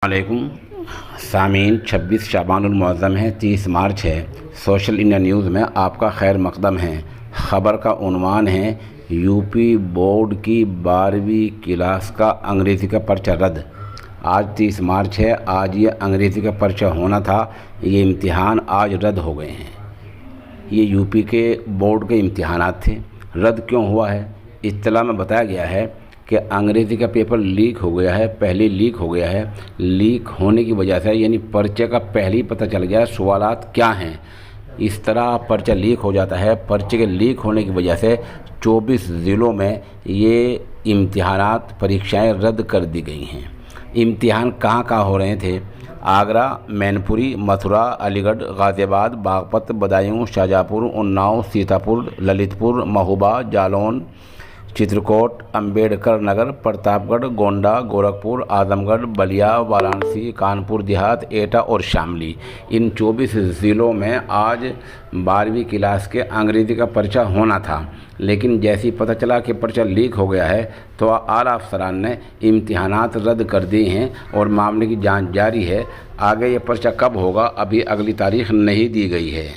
वालेकुम सामीन 26 शाबानुल मुअज़्ज़म है, 30 मार्च है। सोशल इंडिया न्यूज़ में आपका खैर मकदम है। ख़बर का उन्वान है यूपी बोर्ड की 12वीं क्लास का अंग्रेज़ी का पर्चा रद्द। आज 30 मार्च है। आज ये अंग्रेज़ी का पर्चा होना था, ये इम्तिहान आज रद्द हो गए हैं। ये यूपी के बोर्ड के इम्तिहानात थे। रद्द क्यों हुआ है? इत्तला में बताया गया है कि अंग्रेज़ी का पेपर लीक हो गया है, पहले लीक हो गया है। लीक होने की वजह से यानी पर्चे का पहले ही पता चल गया सवालात क्या हैं। इस तरह पर्चा लीक हो जाता है। पर्चे के लीक होने की वजह से 24 ज़िलों में ये इम्तिहानात परीक्षाएं रद्द कर दी गई हैं। इम्तिहान कहाँ कहाँ हो रहे थे? आगरा, मैनपुरी, मथुरा, अलीगढ़, गाज़ियाबाद, बागपत, बदायूं, शाहजहाँपुर, उन्नाव, सीतापुर, ललितपुर, महोबा, जालौन, चित्रकूट, अम्बेडकर नगर, प्रतापगढ़, गोंडा, गोरखपुर, आजमगढ़, बलिया, वाराणसी, कानपुर देहात, एटा और शामली, इन 24 ज़िलों में आज 12वीं क्लास के अंग्रेज़ी का पर्चा होना था। लेकिन जैसे ही पता चला कि पर्चा लीक हो गया है तो आला अफसरान ने इम्तिहानात रद्द कर दिए हैं और मामले की जांच जारी है। आगे ये पर्चा कब होगा, अभी अगली तारीख नहीं दी गई है।